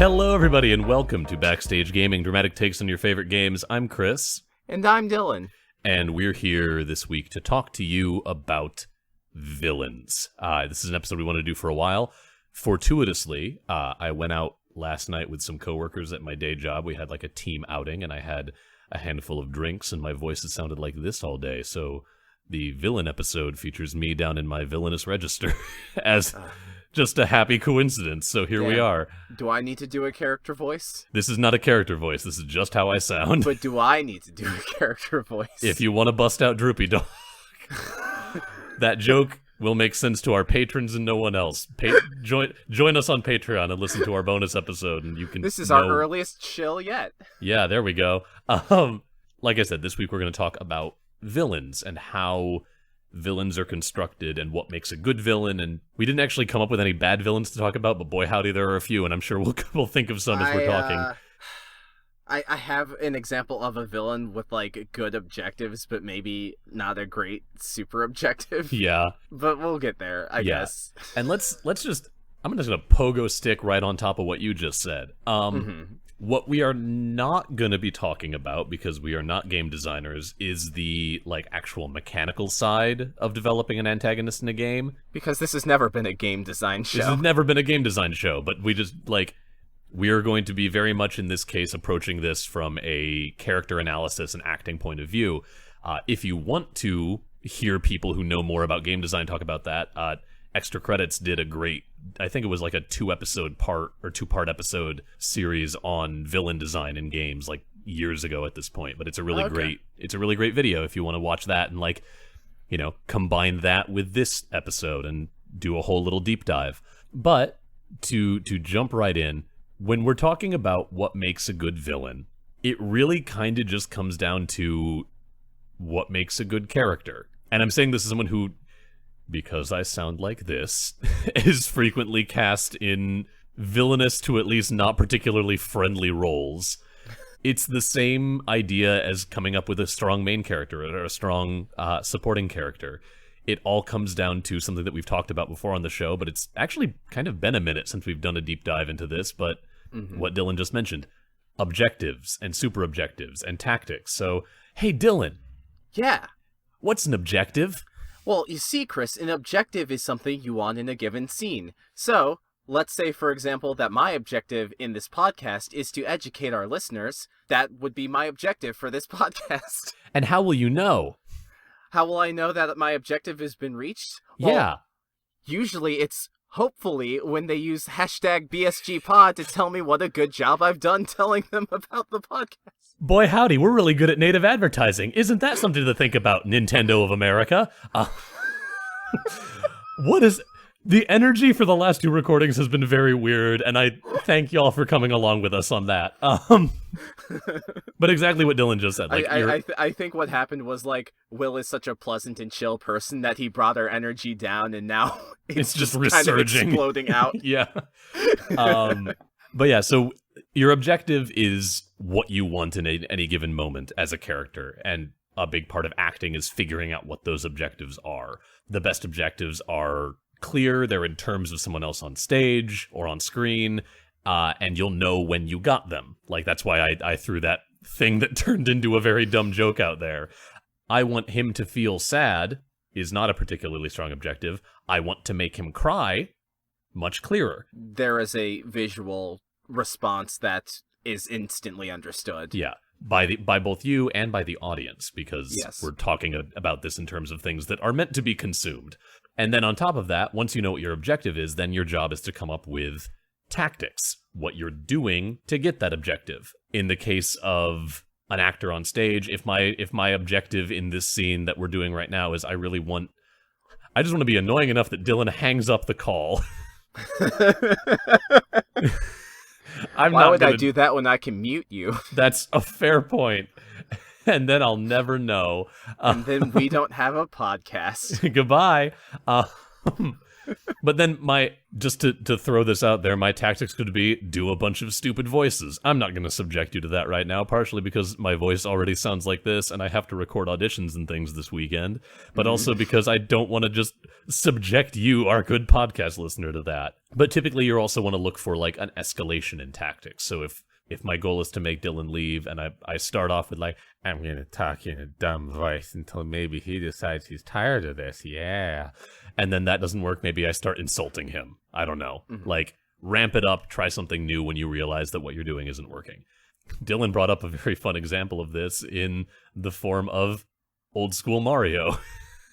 Hello, everybody, and welcome to Backstage Gaming, dramatic takes on your favorite games. I'm Chris. And I'm Dylan. And we're here this week to talk to you about villains. This is an episode we want to do for a while. Fortuitously, I went out last night with some coworkers at my day job. We had like a team outing, and I had a handful of drinks, and my voice has sounded like this all day. So the villain episode features me down in my villainous register as just a happy coincidence. So here we are. Do I need to do a character voice? This is not a character voice. This is just how I sound. But do I need to do a character voice? If you want to bust out Droopy Dog, that joke will make sense to our patrons and no one else. Join us on Patreon and listen to our bonus episode, and you can. This is our earliest chill yet. Yeah, there we go. Like I said, this week we're going to talk about villains and how villains are constructed and what makes a good villain. And we didn't actually come up with any bad villains to talk about, but boy howdy, there are a few, and I'm sure we'll think of some as we're talking. I have an example of a villain with like good objectives, but maybe not a great super objective. Yeah, but we'll get there, I guess. And let's just, I'm just gonna pogo stick right on top of what you just said. What we are not going to be talking about, because we are not game designers, is the like actual mechanical side of developing an antagonist in a game. Because this has never been a game design show. This has never been a game design show, but we are going to be very much in this case approaching this from a character analysis and acting point of view. If you want to hear people who know more about game design talk about that, Extra Credits did a great, I think it was like a two-part episode series on villain design in games like years ago at this point. But it's a really great video if you want to watch that and combine that with this episode and do a whole little deep dive. But to jump right in, when we're talking about what makes a good villain, it really kind of just comes down to what makes a good character. And I'm saying this as someone who, because I sound like this, is frequently cast in villainous to at least not particularly friendly roles. It's the same idea as coming up with a strong main character or a strong supporting character. It all comes down to something that we've talked about before on the show, but it's actually kind of been a minute since we've done a deep dive into this, but what Dylan just mentioned, objectives and super objectives and tactics. So, hey, Dylan. Yeah. What's an objective? Well, you see, Chris, an objective is something you want in a given scene. So, let's say, for example, that my objective in this podcast is to educate our listeners. That would be my objective for this podcast. And how will you know? How will I know that my objective has been reached? Well, yeah. Usually it's hopefully when they use #BSGpod to tell me what a good job I've done telling them about the podcast. Boy howdy, we're really good at native advertising. Isn't that something to think about, Nintendo of America? What is... The energy for the last two recordings has been very weird, and I thank y'all for coming along with us on that. But exactly what Dylan just said. I think what happened was, like, Will is such a pleasant and chill person that he brought our energy down, and now it's just resurging. Kind of exploding out. Yeah. But yeah, so your objective is what you want in any given moment as a character, and a big part of acting is figuring out what those objectives are. The best objectives are clear, they're in terms of someone else on stage or on screen, and you'll know when you got them. Like, that's why I threw that thing that turned into a very dumb joke out there. I want him to feel sad is not a particularly strong objective. I want to make him cry, much clearer. There is a visual response that is instantly understood. Yeah. By both you and by the audience, because yes, we're talking about this in terms of things that are meant to be consumed. And then on top of that, once you know what your objective is, then your job is to come up with tactics, what you're doing to get that objective. In the case of an actor on stage, if my objective in this scene that we're doing right now is I just want to be annoying enough that Dylan hangs up the call. Why would I do that when I can mute you? That's a fair point. And then I'll never know. And then we don't have a podcast. Goodbye. But then just to throw this out there, my tactics could be do a bunch of stupid voices. I'm not going to subject you to that right now, partially because my voice already sounds like this and I have to record auditions and things this weekend, but also because I don't want to just subject you, our good podcast listener, to that. But typically you also want to look for like an escalation in tactics. So if my goal is to make Dylan leave and I start off with like, I'm going to talk in a dumb voice until maybe he decides he's tired of this, yeah. And then that doesn't work, maybe I start insulting him. I don't know. Like, ramp it up, try something new when you realize that what you're doing isn't working. Dylan brought up a very fun example of this in the form of old school Mario.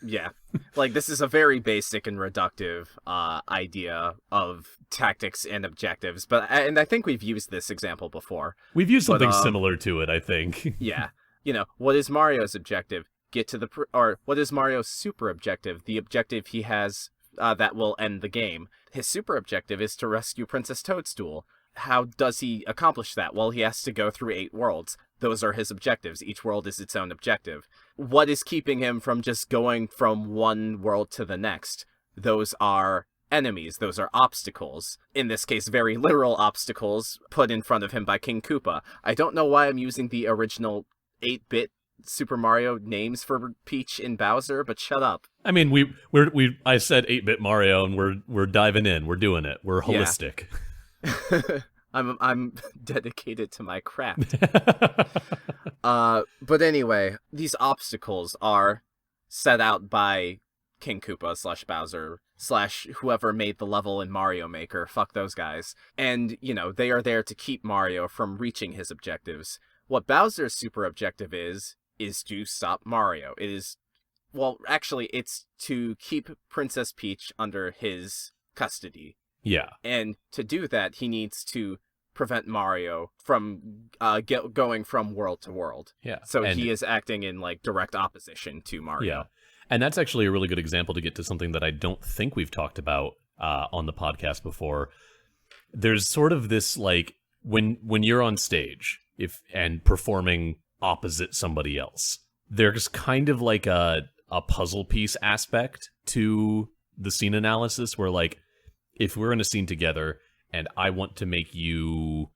Yeah. Like, this is a very basic and reductive idea of tactics and objectives, and I think we've used this example before. We've used something similar to it, I think. Yeah. You know, what is Mario's objective? Or what is Mario's super objective? The objective he has that will end the game. His super objective is to rescue Princess Toadstool. How does he accomplish that? Well, he has to go through 8 worlds. Those are his objectives. Each world is its own objective. What is keeping him from just going from one world to the next? Those are enemies. Those are obstacles. In this case, very literal obstacles put in front of him by King Koopa. I don't know why I'm using the original 8-bit Super Mario names for Peach and Bowser, but shut up. I mean, I said 8-bit Mario, and we're diving in. We're doing it. We're holistic. Yeah. I'm dedicated to my craft. But anyway, these obstacles are set out by King Koopa / Bowser / whoever made the level in Mario Maker. Fuck those guys. And, you know, they are there to keep Mario from reaching his objectives. What Bowser's super objective is to stop Mario. It's to keep Princess Peach under his custody. Yeah. And to do that, he needs to prevent Mario from going from world to world. Yeah. So he is acting in like direct opposition to Mario. Yeah. And that's actually a really good example to get to something that I don't think we've talked about on the podcast before. There's sort of this like when you're on stage and performing opposite somebody else, there's kind of like a puzzle piece aspect to the scene analysis where like if we're in a scene together and I want to make you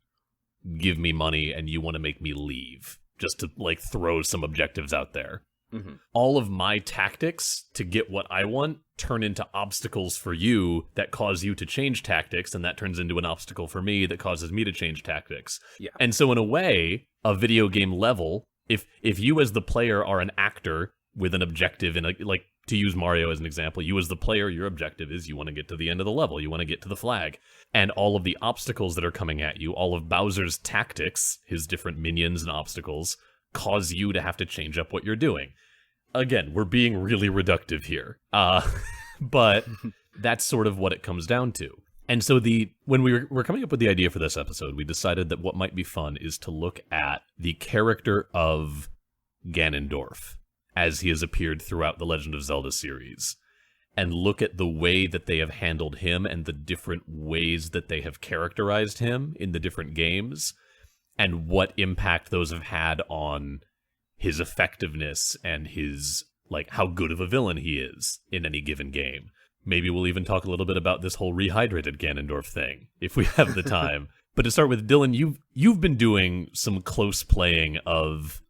give me money and you want to make me leave, just to like throw some objectives out there. Mm-hmm. All of my tactics to get what I want turn into obstacles for you that cause you to change tactics, and that turns into an obstacle for me that causes me to change tactics. Yeah. And so in a way, a video game level, if you as the player are an actor with an objective in like to use Mario as an example, you as the player, your objective is you want to get to the end of the level, you want to get to the flag. And all of the obstacles that are coming at you, all of Bowser's tactics, his different minions and obstacles, cause you to have to change up what you're doing. Again, we're being really reductive here. But that's sort of what it comes down to. And so when we were coming up with the idea for this episode, we decided that what might be fun is to look at the character of Ganondorf as he has appeared throughout the Legend of Zelda series, and look at the way that they have handled him and the different ways that they have characterized him in the different games, and what impact those have had on his effectiveness and his, like, how good of a villain he is in any given game. Maybe we'll even talk a little bit about this whole rehydrated Ganondorf thing, if we have the time. But to start with, Dylan, you've been doing some close playing of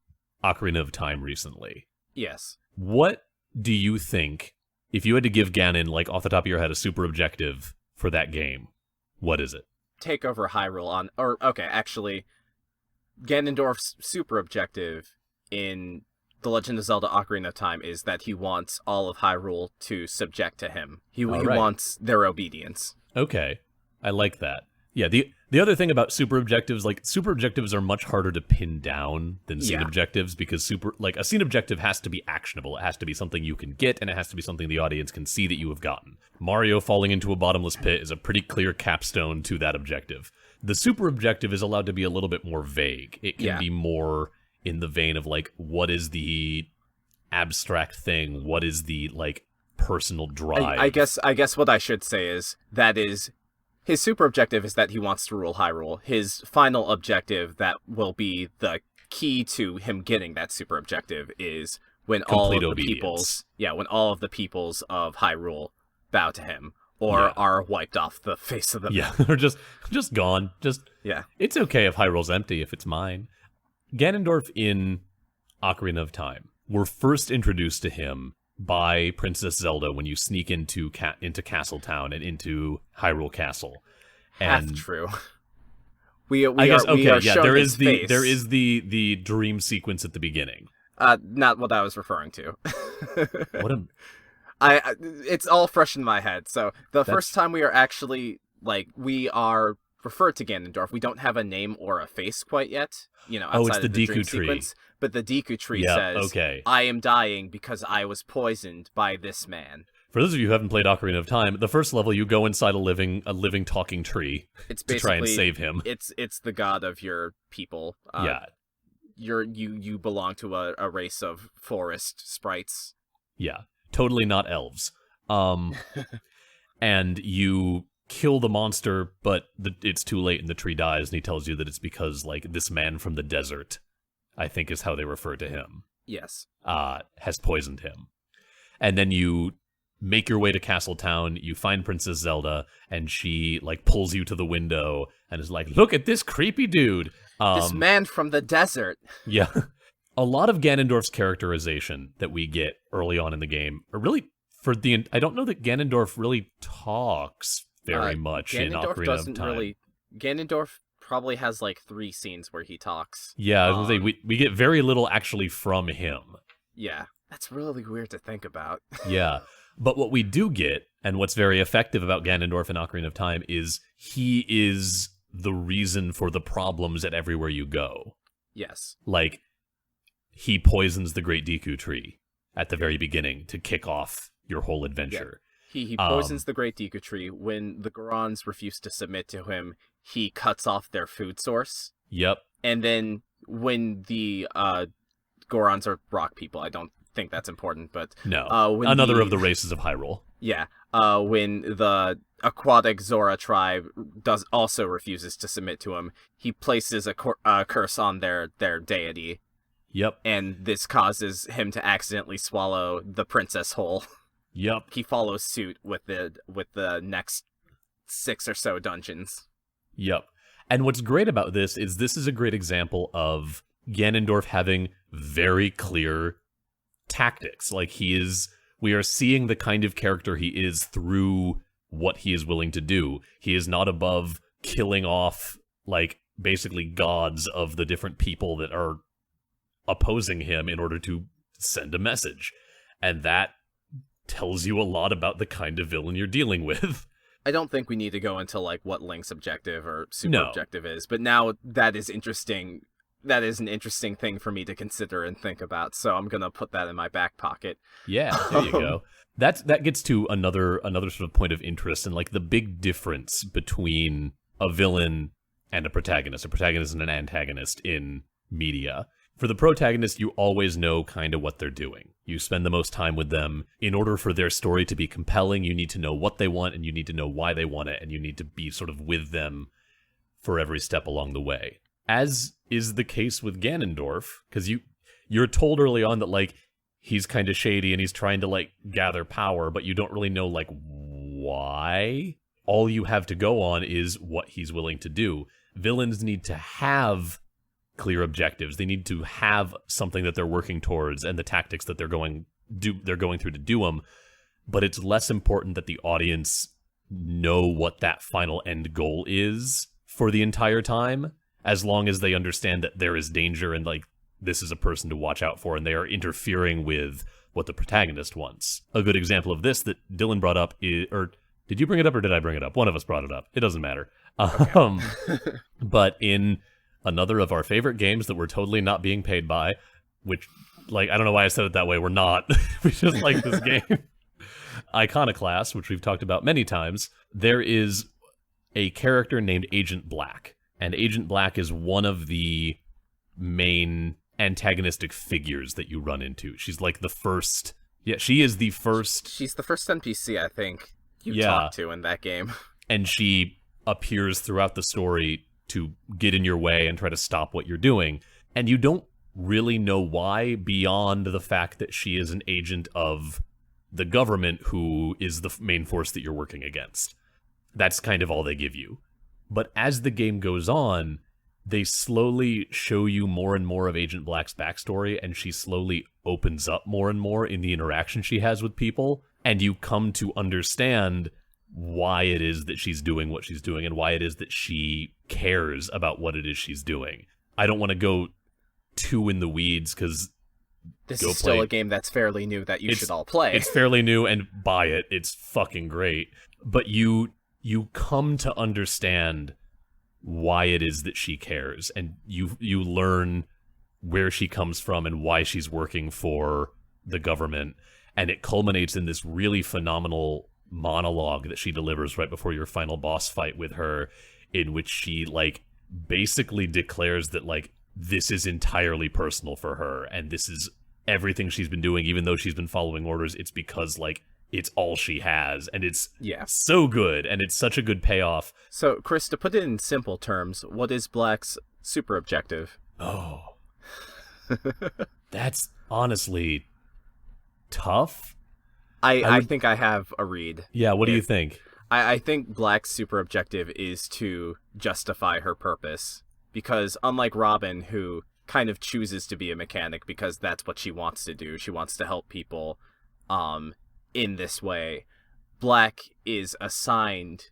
Ocarina of Time recently. Yes. What do you think, if you had to give Ganon, like, off the top of your head, a super objective for that game, what is it? Take over Hyrule actually, Ganondorf's super objective in The Legend of Zelda Ocarina of Time is that he wants all of Hyrule to subject to him. He wants their obedience. Okay, I like that. Yeah, the other thing about super objectives, like, super objectives are much harder to pin down than scene objectives, because a scene objective has to be actionable. It has to be something you can get, and it has to be something the audience can see that you have gotten. Mario falling into a bottomless pit is a pretty clear capstone to that objective. The super objective is allowed to be a little bit more vague. It can be more in the vein of, like, what is the abstract thing? What is the, like, personal drive? I guess what I should say is that is his super objective is that he wants to rule Hyrule. His final objective that will be the key to him getting that super objective is when all of the peoples of Hyrule bow to him, or are wiped off the face of the map. Yeah, or just gone. Yeah. It's okay if Hyrule's empty if it's mine. Ganondorf in Ocarina of Time. We're first introduced to him by Princess Zelda when you sneak into Castletown and into Hyrule Castle. Half true. We I guess are shown there his is face. there is the dream sequence at the beginning. Not what I was referring to. What a it's all fresh in my head. So the first time we are actually we are referred to Ganondorf, we don't have a name or a face quite yet. Outside it's the of the Deku dream tree. sequence. But the Deku tree Yeah, says, okay. "I am dying because I was poisoned by this man." For those of you who haven't played Ocarina of Time, the first level you go inside a living talking tree It's to try and basically save him. It's the god of your people. Yeah. You belong to a race of forest sprites. Yeah. Totally not elves. And you kill the monster, but it's too late and the tree dies, and he tells you that it's because this man from the desert, I think is how they refer to him. Yes. Has poisoned him. And then you make your way to Castletown, you find Princess Zelda, and she pulls you to the window and is like, "Look at this creepy dude." This man from the desert. Yeah. A lot of Ganondorf's characterization that we get early on in the game are really I don't know that Ganondorf really talks very much in Ocarina of Time. Ganondorf probably has 3 scenes where he talks. Yeah, I was gonna say, we get very little actually from him. Yeah, that's really weird to think about. Yeah, but what we do get, and what's very effective about Ganondorf in Ocarina of Time, is he is the reason for the problems at everywhere you go. Yes. He poisons the Great Deku Tree at the very beginning to kick off your whole adventure. Yeah. He poisons the Great Deku Tree. When the Gorons refuse to submit to him, he cuts off their food source. Yep. And then when the Gorons are rock people, I don't think that's important, but... No, another of the races of Hyrule. Yeah. When the aquatic Zora tribe also refuses to submit to him, he places a curse on their deity. Yep. And this causes him to accidentally swallow the princess whole. Yep. He follows suit with the next 6 or so dungeons. Yep. And what's great about this is a great example of Ganondorf having very clear tactics. We are seeing the kind of character he is through what he is willing to do. He is not above killing off, basically gods of the different people that are opposing him in order to send a message. And that tells you a lot about the kind of villain you're dealing with. I don't think we need to go into what Link's objective or super objective is, but now that is interesting. That is an interesting thing for me to consider and think about, so I'm gonna put that in my back pocket. Yeah, there you go. That gets to another sort of point of interest, and the big difference between a villain and a protagonist and an antagonist in media. For the protagonist, you always know kind of what they're doing. You spend the most time with them. In order for their story to be compelling, you need to know what they want, and you need to know why they want it, and you need to be sort of with them for every step along the way. As is the case with Ganondorf, because you're told early on that, he's kind of shady and he's trying to, gather power, but you don't really know, why. All you have to go on is what he's willing to do. Villains need to have clear objectives. They need to have something that they're working towards and the tactics that they're going through to do them. But it's less important that the audience know what that final end goal is for the entire time, as long as they understand that there is danger and this is a person to watch out for and they are interfering with what the protagonist wants. A good example of this that Dylan brought up or did you bring it up or did I bring it up? One of us brought it up. It doesn't matter. Okay. But in another of our favorite games that we're totally not being paid by, which, I don't know why I said it that way, we're not. We just like this game. Iconoclast, which we've talked about many times, there is a character named Agent Black. And Agent Black is one of the main antagonistic figures that you run into. She's the first... Yeah, she is the first... She's the first NPC, I think, you talk to in that game. And she appears throughout the story to get in your way and try to stop what you're doing. And you don't really know why, beyond the fact that she is an agent of the government, who is the main force that you're working against. That's kind of all they give you. But as the game goes on, they slowly show you more and more of Agent Black's backstory, and she slowly opens up more and more in the interaction she has with people, and you come to understand why it is that she's doing what she's doing and why it is that she cares about what it is she's doing. I don't want to go too in the weeds, because this is still a game that's fairly new that you should all play. It's fairly new, and buy it. It's fucking great. But you come to understand why it is that she cares, and you learn where she comes from and why she's working for the government, and it culminates in this really phenomenal monologue that she delivers right before your final boss fight with her, in which she like basically declares that like this is entirely personal for her, and this is everything she's been doing, even though she's been following orders. It's because like it's all she has, and it's so good, and it's such a good payoff. So, Chris, to put it in simple terms, what is Black's super objective? Oh, that's honestly tough. I think I have a read. Yeah, what do you think? I think Black's super objective is to justify her purpose, because unlike Robin, who kind of chooses to be a mechanic because that's what she wants to do, she wants to help people in this way, Black is assigned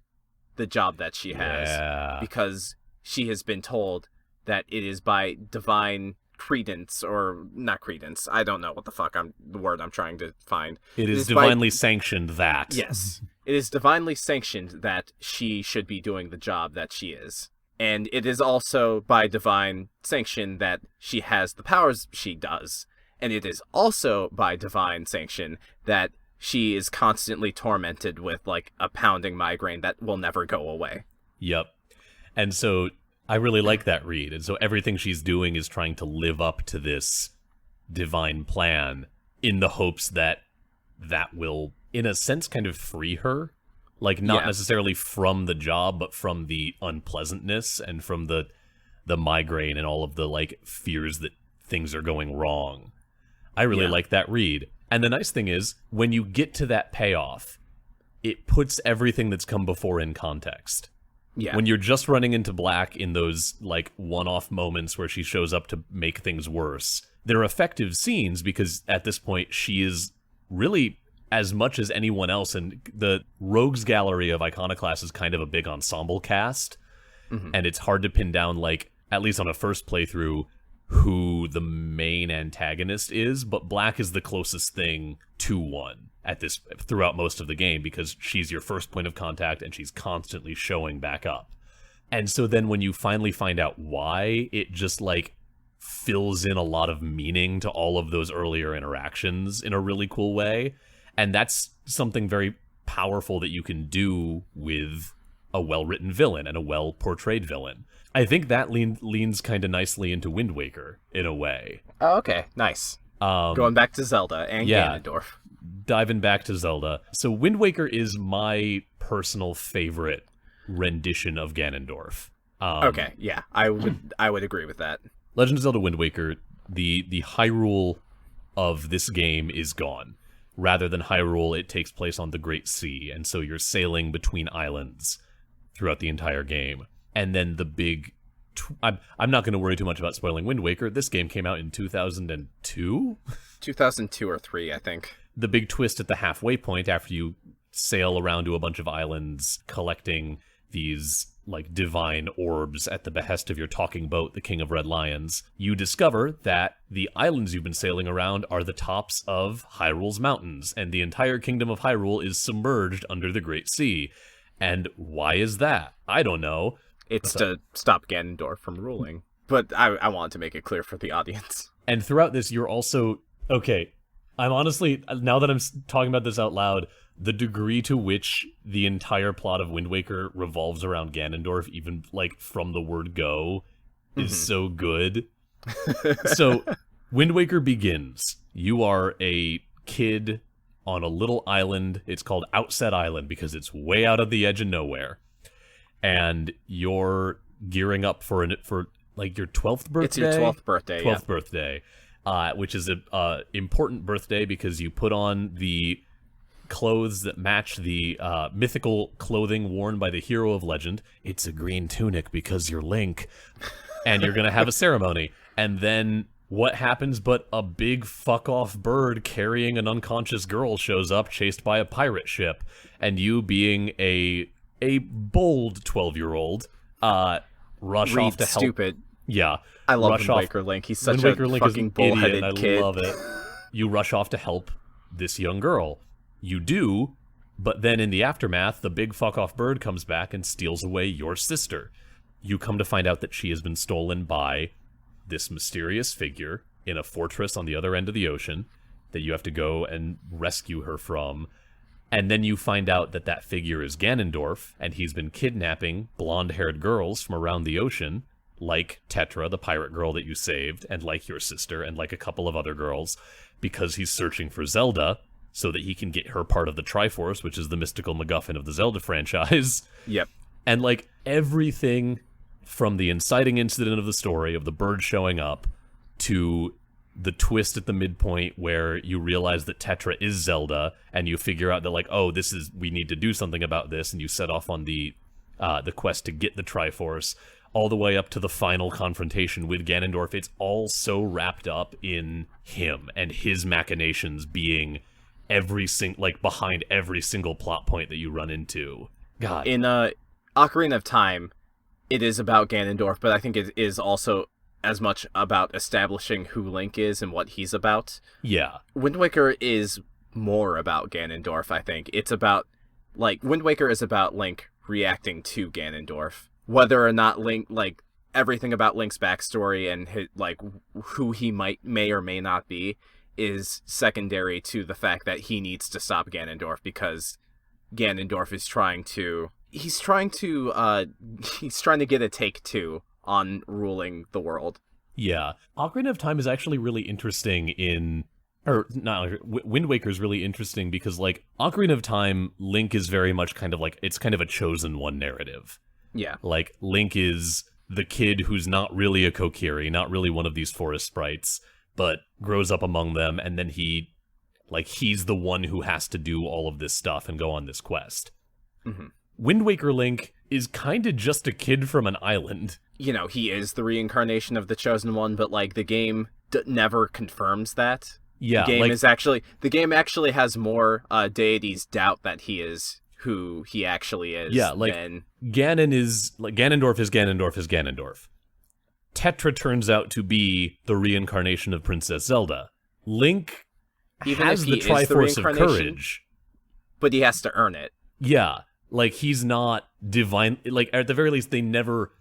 the job that she has because she has been told that it is by divine credence, or not credence, I don't know what the word I'm trying to find. It is divinely sanctioned that. Yes. It is divinely sanctioned that she should be doing the job that she is. And it is also by divine sanction that she has the powers she does. And it is also by divine sanction that she is constantly tormented with like a pounding migraine that will never go away. Yep. And so I really like that read. And so everything she's doing is trying to live up to this divine plan in the hopes that that will, in a sense, kind of free her. Like, not necessarily from the job, but from the unpleasantness and from the migraine and all of the, like, fears that things are going wrong. I really like that read. And the nice thing is, when you get to that payoff, it puts everything that's come before in context. Yeah. When you're just running into Black in those, like, one-off moments where she shows up to make things worse, they're effective scenes because, at this point, she is really, as much as anyone else, and the Rogues Gallery of Iconoclast is kind of a big ensemble cast, and it's hard to pin down, like, at least on a first playthrough, who the main antagonist is, but Black is the closest thing to one at this throughout most of the game, because she's your first point of contact and she's constantly showing back up. And so then when you finally find out why, it just like fills in a lot of meaning to all of those earlier interactions in a really cool way. And that's something very powerful that you can do with a well-written villain and a well-portrayed villain. I think that leans kind of nicely into Wind Waker, in a way. Oh, okay. Nice. Going back to Zelda and Ganondorf. Diving back to Zelda. So Wind Waker is my personal favorite rendition of Ganondorf. Okay, yeah. I would agree with that. Legend of Zelda Wind Waker, the Hyrule of this game is gone. Rather than Hyrule, it takes place on the Great Sea, and so you're sailing between islands throughout the entire game. And then the big... I'm not going to worry too much about spoiling Wind Waker. This game came out in 2002? 2002 or 3, I think. The big twist at the halfway point, after you sail around to a bunch of islands collecting these like divine orbs at the behest of your talking boat, the King of Red Lions, you discover that the islands you've been sailing around are the tops of Hyrule's mountains, and the entire kingdom of Hyrule is submerged under the Great Sea. And why is that? I don't know. It's to stop Ganondorf from ruling. But I wanted to make it clear for the audience. And throughout this, you're also... Okay, I'm honestly, now that I'm talking about this out loud, the degree to which the entire plot of Wind Waker revolves around Ganondorf, even, like, from the word go, is so good. So, Wind Waker begins. You are a kid on a little island. It's called Outset Island because it's way out of the edge of nowhere. And you're gearing up for like your 12th birthday? It's your 12th birthday, 12th birthday, which is a important birthday because you put on the clothes that match the mythical clothing worn by the hero of legend. It's a green tunic because you're Link. And you're going to have a ceremony. And then what happens but a big fuck-off bird carrying an unconscious girl shows up, chased by a pirate ship. And you, being a bold 12-year-old, rush off to help. Stupid. Yeah. I love Wind Waker Link. He's such a fucking bullheaded kid. I love it. You rush off to help this young girl. You do, but then in the aftermath, the big fuck-off bird comes back and steals away your sister. You come to find out that she has been stolen by this mysterious figure in a fortress on the other end of the ocean that you have to go and rescue her from. And then you find out that that figure is Ganondorf, and he's been kidnapping blonde-haired girls from around the ocean, like Tetra, the pirate girl that you saved, and like your sister, and like a couple of other girls, because he's searching for Zelda so that he can get her part of the Triforce, which is the mystical MacGuffin of the Zelda franchise. Yep. And, like, everything from the inciting incident of the story of the bird showing up to the twist at the midpoint where you realize that Tetra is Zelda, and you figure out that, like, oh, we need to do something about this, and you set off on the quest to get the Triforce, all the way up to the final confrontation with Ganondorf. It's all so wrapped up in him and his machinations being behind every single plot point that you run into. God. In Ocarina of Time, it is about Ganondorf, but I think it is also as much about establishing who Link is and what he's about. Yeah. Wind Waker is more about Ganondorf, I think. It's about, like, Wind Waker is about Link reacting to Ganondorf. Whether or not Link, like, everything about Link's backstory and his, like, who he may or may not be is secondary to the fact that he needs to stop Ganondorf, because Ganondorf is trying to get a take-two on ruling the world. Yeah. Ocarina of Time is actually really interesting Wind Waker is really interesting because, like, Ocarina of Time, Link is very much kind of like, it's kind of a chosen one narrative. Yeah. Like, Link is the kid who's not really a Kokiri, not really one of these forest sprites, but grows up among them, and then he's the one who has to do all of this stuff and go on this quest. Mm-hmm. Wind Waker Link is kind of just a kid from an island. You know, he is the reincarnation of the Chosen One, but, like, the game never confirms that. Yeah, the game actually has more deities doubt that he is who he actually is. Yeah, like, Ganondorf is Ganondorf. Tetra turns out to be the reincarnation of Princess Zelda. Link has the Triforce of Courage, but he has to earn it. Yeah, like, he's not divine. Like, at the very least, they never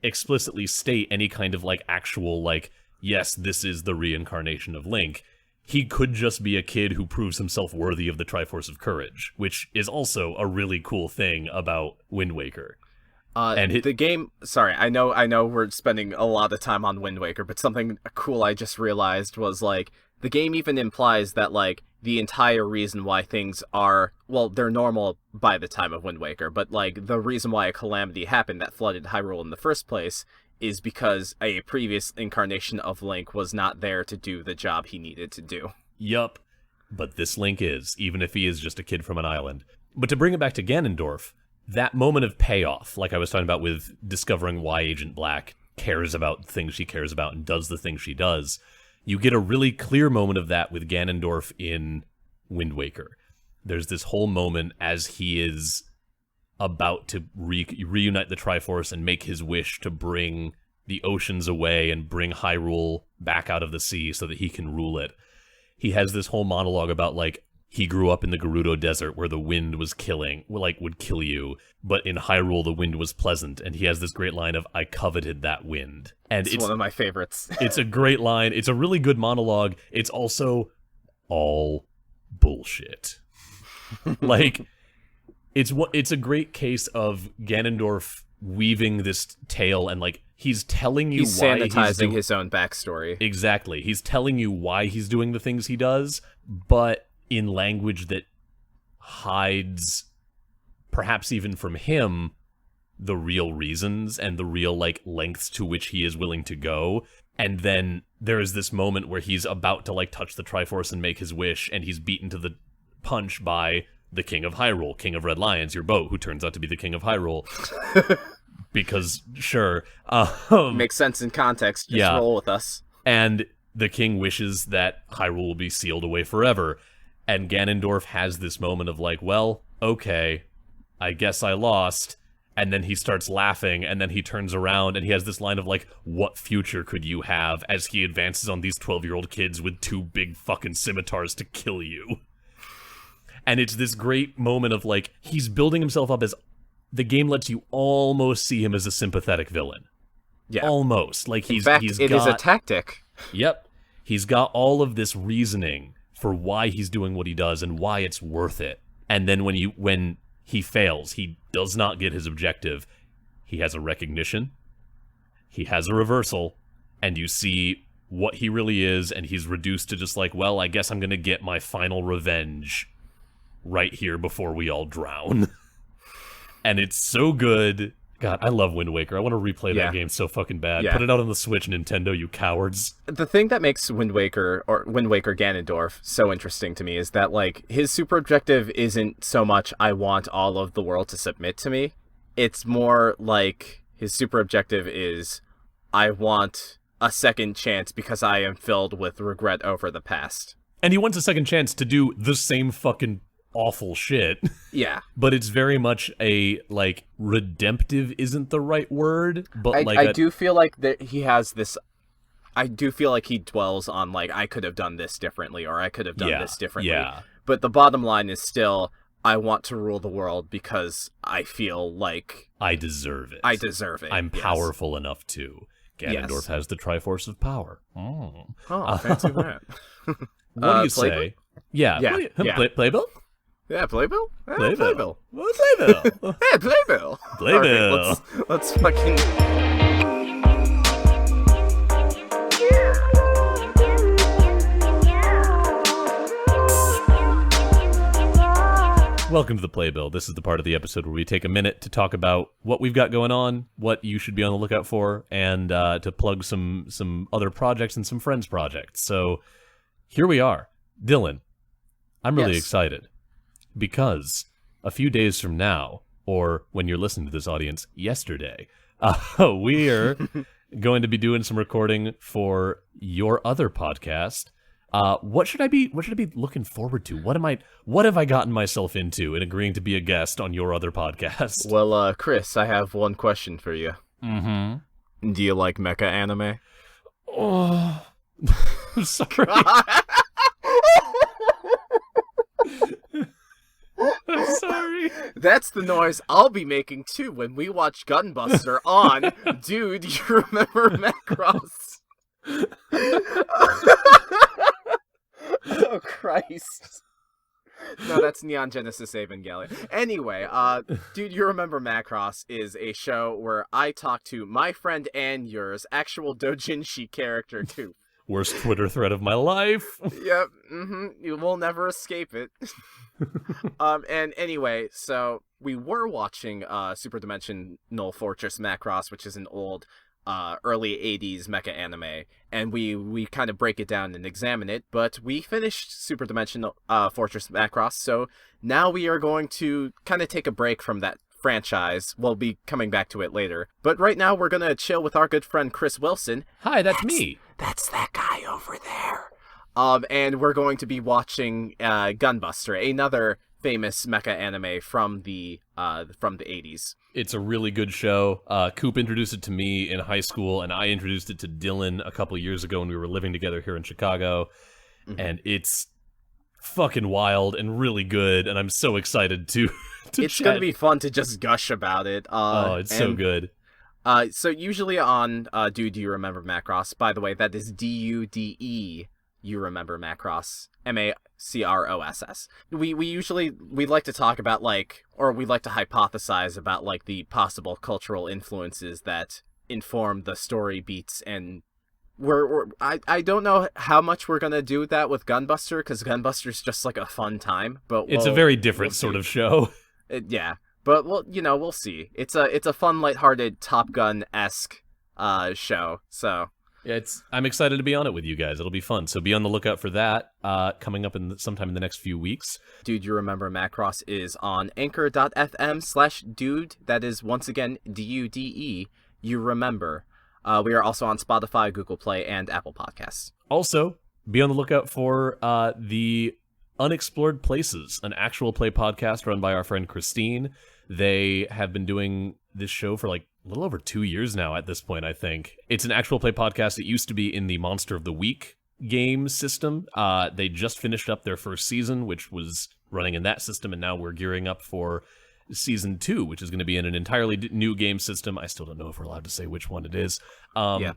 explicitly state any kind of, like, actual, like, yes, this is the reincarnation of Link. He could just be a kid who proves himself worthy of the Triforce of Courage, which is also a really cool thing about Wind Waker. The game, sorry, I know we're spending a lot of time on Wind Waker, but something cool I just realized was, like, the game even implies that, like, the entire reason why things are, well, they're normal by the time of Wind Waker, but, like, the reason why a calamity happened that flooded Hyrule in the first place is because a previous incarnation of Link was not there to do the job he needed to do. Yup. But this Link is, even if he is just a kid from an island. But to bring it back to Ganondorf, that moment of payoff, like I was talking about with discovering why Agent Black cares about things she cares about and does the things she does, you get a really clear moment of that with Ganondorf in Wind Waker. There's this whole moment as he is about to reunite the Triforce and make his wish to bring the oceans away and bring Hyrule back out of the sea so that he can rule it. He has this whole monologue about, like, he grew up in the Gerudo Desert where the wind was would kill you, but in Hyrule the wind was pleasant, and he has this great line of, I coveted that wind. And it's one of my favorites. It's a great line. It's a really good monologue. It's also all bullshit. Like, it's a great case of Ganondorf weaving this tale, and, like, he's telling you he's why sanitizing his own backstory. Exactly. He's telling you why he's doing the things he does, but in language that hides, perhaps even from him, the real reasons and the real, like, lengths to which he is willing to go. And then there is this moment where he's about to, like, touch the Triforce and make his wish, and he's beaten to the punch by the King of Hyrule, King of Red Lions, your boat, who turns out to be the King of Hyrule. Because, sure. Makes sense in context. Just roll with us. And the king wishes that Hyrule will be sealed away forever. And Ganondorf has this moment of like, well, okay, I guess I lost. And then he starts laughing, and then he turns around, and he has this line of like, what future could you have, as he advances on these 12-year-old kids with 2 big fucking scimitars to kill you. And it's this great moment of like, he's building himself up as, the game lets you almost see him as a sympathetic villain. Yeah. Almost. Like in fact, it is a tactic. Yep. He's got all of this reasoning for why he's doing what he does and why it's worth it. And then when he fails, he does not get his objective, he has a recognition, he has a reversal, and you see what he really is, and he's reduced to just like, well, I guess I'm gonna get my final revenge right here before we all drown. And it's so good. God, I love Wind Waker. I want to replay that game so fucking bad. Put it out on the Switch, Nintendo, you cowards. The thing that makes Wind Waker Ganondorf so interesting to me is that, like, his super objective isn't so much, I want all of the world to submit to me. It's more like his super objective is, I want a second chance because I am filled with regret over the past. And he wants a second chance to do the same fucking awful shit. Yeah. But it's very much a, like, redemptive isn't the right word, but I do feel like that he has this, I do feel like he dwells on, like, I could have done this differently, or I could have done this differently. Yeah. But the bottom line is still, I want to rule the world because I feel like I deserve it. I'm powerful enough to. Ganondorf has the Triforce of Power. Oh, fancy that. What do you say? Yeah. Playbill? Yeah, Playbill? Playbill. Playbill. Hey, Playbill. Playbill. Right, let's fucking... Welcome to the Playbill. This is the part of the episode where we take a minute to talk about what we've got going on, what you should be on the lookout for, and to plug some other projects and some friends' projects. So here we are. Dylan, I'm really excited because a few days from now, or when you're listening to this audience, yesterday, we're going to be doing some recording for your other podcast. What should I be looking forward to? What have I gotten myself into in agreeing to be a guest on your other podcast? Well, Chris, I have one question for you. Mm-hmm. Do you like mecha anime? Oh, I'm sorry. I'm sorry. That's the noise I'll be making too when we watch Gunbuster on Dude, You Remember Macross? Oh, Christ. No, that's Neon Genesis Evangelion. Anyway, Dude, You Remember Macross is a show where I talk to my friend and yours, actual doujinshi character, too. Worst Twitter thread of my life. Yep, you will never escape it. And anyway, so we were watching Super Dimensional Fortress Macross, which is an old early 80s mecha anime, and we kind of break it down and examine it, but we finished Super Dimensional Fortress Macross, so now we are going to kind of take a break from that franchise. We'll be coming back to it later, but right now we're gonna chill with our good friend Chris Wilson. Hi, that's me. That's that guy over there. And we're going to be watching Gunbuster, another famous mecha anime from the 80s. It's a really good show. Coop introduced it to me in high school, and I introduced it to Dylan a couple years ago when we were living together here in Chicago. And it's fucking wild and really good, and I'm so excited to it's going to be fun to just gush about it. It's so good. So usually on Do You Remember Macross? By the way, that is DUDE. You Remember Macross, Macross. We like to talk about we like to hypothesize about like the possible cultural influences that inform the story beats, and I don't know how much we're gonna do that with Gunbuster, because Gunbuster's just like a fun time, but it's a very different sort of show. Yeah, but we'll see. It's a fun, lighthearted Top Gun-esque show, so. I'm excited to be on it with you guys. It'll be fun. So be on the lookout for that coming up sometime in the next few weeks. Dude, You Remember Macross is on anchor.fm/dude. That is, once again, DUDE. You Remember. We are also on Spotify, Google Play, and Apple Podcasts. Also, be on the lookout for the Unexplored Places, an actual play podcast run by our friend Christine. They have been doing this show for like a little over 2 years now at this point, I think. It's an actual play podcast. It used to be in the Monster of the Week game system. They just finished up their first season, which was running in that system, and now we're gearing up for season 2, which is going to be in an entirely new game system. I still don't know if we're allowed to say which one it is. Yeah.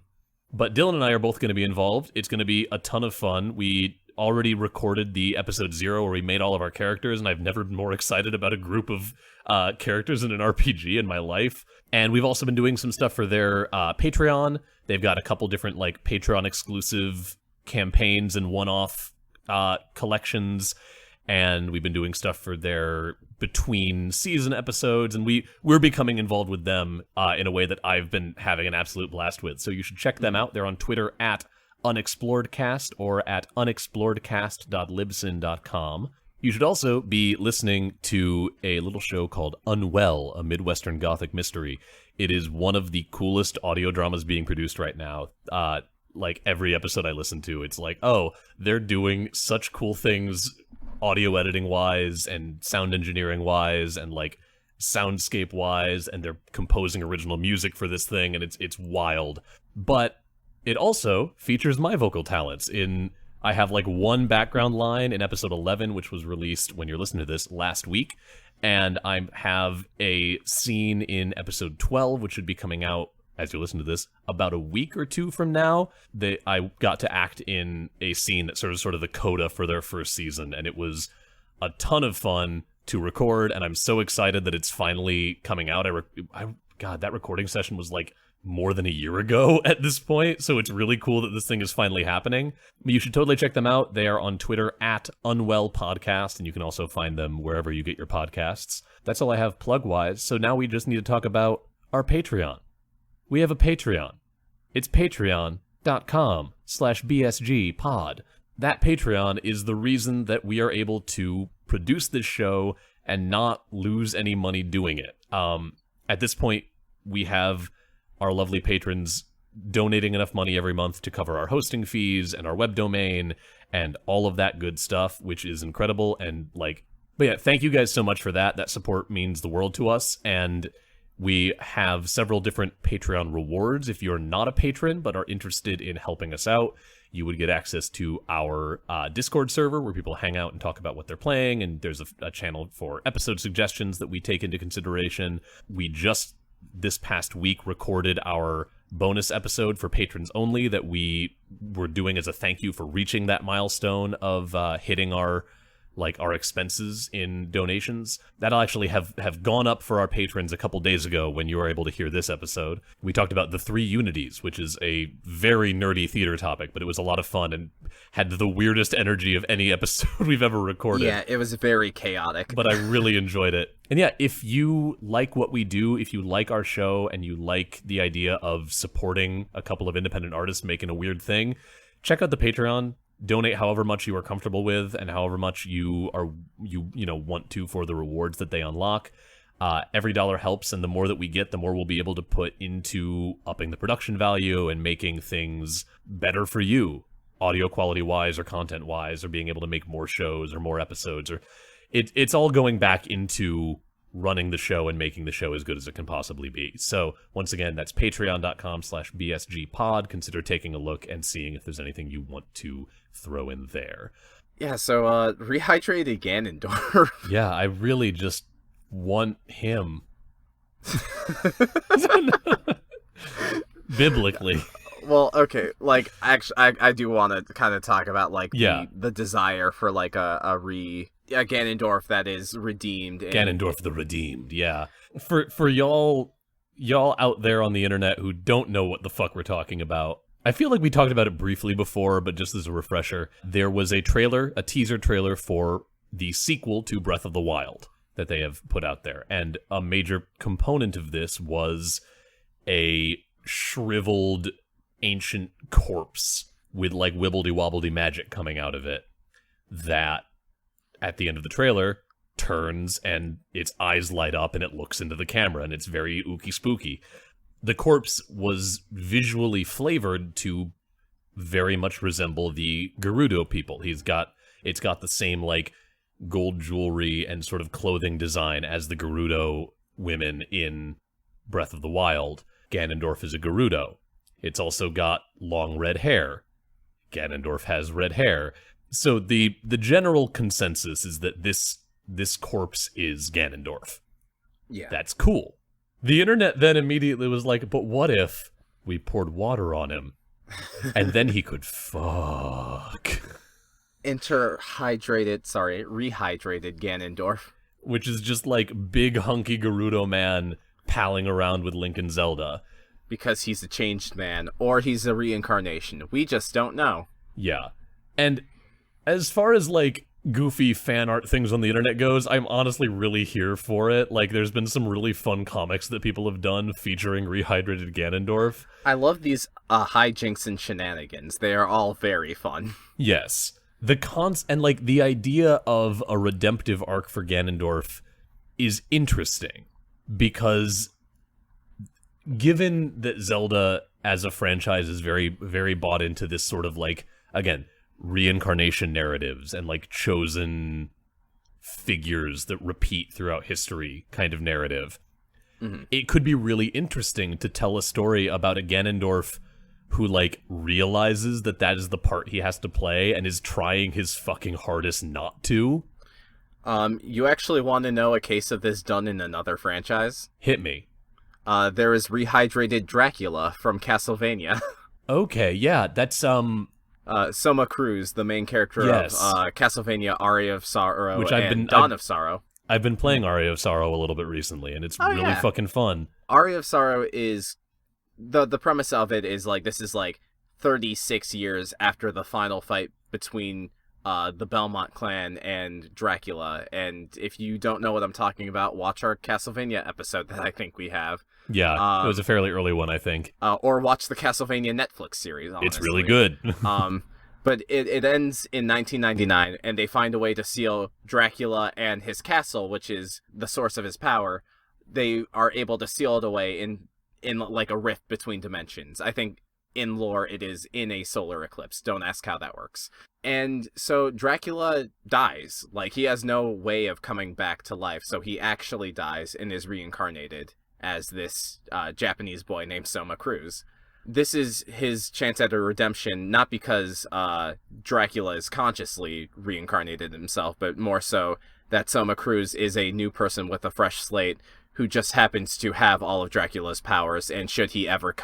But Dylan and I are both going to be involved. It's going to be a ton of fun. We already recorded the episode 0 where we made all of our characters, and I've never been more excited about a group of characters in an RPG in my life. And we've also been doing some stuff for their Patreon. They've got a couple different like Patreon exclusive campaigns and one-off collections, and we've been doing stuff for their between season episodes, and we're becoming involved with them in a way that I've been having an absolute blast with. So you should check them out. They're on Twitter at unexploredcast or at unexploredcast.libsyn.com. You should also be listening to a little show called Unwell, a Midwestern Gothic mystery. It is one of the coolest audio dramas being produced right now. Like every episode I listen to, it's like, oh, they're doing such cool things audio editing wise and sound engineering wise and like soundscape wise, and they're composing original music for this thing, and it's wild. But it also features my vocal talents. I have like one background line in episode 11, which was released when you're listening to this last week, and I have a scene in episode 12, which should be coming out as you listen to this about a week or two from now. I got to act in a scene that sort of the coda for their first season, and it was a ton of fun to record, and I'm so excited that it's finally coming out. God, that recording session was like more than a year ago at this point, so it's really cool that this thing is finally happening. You should totally check them out. They are on Twitter at unwellpodcast, and you can also find them wherever you get your podcasts. That's all I have plug-wise, so now we just need to talk about our Patreon. We have a Patreon. It's patreon.com/bsgpod. That Patreon is the reason that we are able to produce this show and not lose any money doing it. At this point, we have our lovely patrons donating enough money every month to cover our hosting fees and our web domain and all of that good stuff, which is incredible. But yeah, thank you guys so much for that. That support means the world to us, and we have several different Patreon rewards. If you're not a patron but are interested in helping us out, you would get access to our Discord server where people hang out and talk about what they're playing, and there's a channel for episode suggestions that we take into consideration. We just this past week recorded our bonus episode for patrons only that we were doing as a thank you for reaching that milestone of hitting our expenses in donations. That'll actually have gone up for our patrons a couple days ago when you were able to hear this episode. We talked about the 3 unities, which is a very nerdy theater topic, but it was a lot of fun and had the weirdest energy of any episode we've ever recorded. Yeah, it was very chaotic. But I really enjoyed it. And yeah, if you like what we do, if you like our show, and you like the idea of supporting a couple of independent artists making a weird thing, check out the Patreon. Donate however much you are comfortable with and however much you want to for the rewards that they unlock. Every dollar helps, and the more that we get, the more we'll be able to put into upping the production value and making things better for you, audio quality wise or content wise, or being able to make more shows or more episodes. Or it's all going back into running the show and making the show as good as it can possibly be. So once again, that's patreon.com/bsgpod. Consider taking a look and seeing if there's anything you want to throw in there. Yeah, so rehydrate Ganondorf. Yeah, I really just want him. Biblically. Well, okay, actually, I do want to kind of talk about, the desire for, a Ganondorf that is redeemed. Ganondorf the Redeemed, yeah. For y'all out there on the internet who don't know what the fuck we're talking about, I feel like we talked about it briefly before, but just as a refresher, there was a teaser trailer for the sequel to Breath of the Wild that they have put out there, and a major component of this was a shriveled ancient corpse with like wibbledy-wobbledy magic coming out of it that at the end of the trailer turns and its eyes light up and it looks into the camera and it's very ooky spooky. The corpse was visually flavored to very much resemble the Gerudo people. It's got the same like gold jewelry and sort of clothing design as the Gerudo women in Breath of the Wild. Ganondorf is a Gerudo. It's also got long red hair. Ganondorf has red hair. So the general consensus is that this corpse is Ganondorf. Yeah. That's cool. The internet then immediately was like, but what if we poured water on him and then he could fuck? Rehydrated Ganondorf. Which is just like big hunky Gerudo man palling around with Link and Zelda. Because he's a changed man, or he's a reincarnation. We just don't know. Yeah. And as far as like goofy fan art things on the internet goes, I'm honestly really here for it. Like, there's been some really fun comics that people have done featuring rehydrated Ganondorf. I love these hijinks and shenanigans. They are all very fun. Yes. And like the idea of a redemptive arc for Ganondorf is interesting because given that Zelda as a franchise is very, very bought into this sort of like, again, reincarnation narratives and like chosen figures that repeat throughout history kind of narrative, it could be really interesting to tell a story about a Ganondorf who like realizes that is the part he has to play and is trying his fucking hardest not to. You actually want to know a case of this done in another franchise? Hit me. There is rehydrated Dracula from Castlevania. Okay, yeah, that's Soma Cruz, the main character of Castlevania Aria of Sorrow Dawn of Sorrow. I've been playing Aria of Sorrow a little bit recently, and it's really fucking fun. Aria of Sorrow is... The premise of it is, like, this is, like, 36 years after the final fight between the Belmont clan and Dracula, and if you don't know what I'm talking about, watch our Castlevania episode that I think we have. Yeah, it was a fairly early one, I think. Or watch the Castlevania Netflix series, honestly. It's really good. But it ends in 1999, and they find a way to seal Dracula and his castle, which is the source of his power. They are able to seal it away in like a rift between dimensions. I think in lore it is in a solar eclipse. Don't ask how that works. And so Dracula dies. Like, he has no way of coming back to life, so he actually dies and is reincarnated as this Japanese boy named Soma Cruz. This is his chance at a redemption, not because Dracula is consciously reincarnated himself, but more so that Soma Cruz is a new person with a fresh slate who just happens to have all of Dracula's powers, and should he ever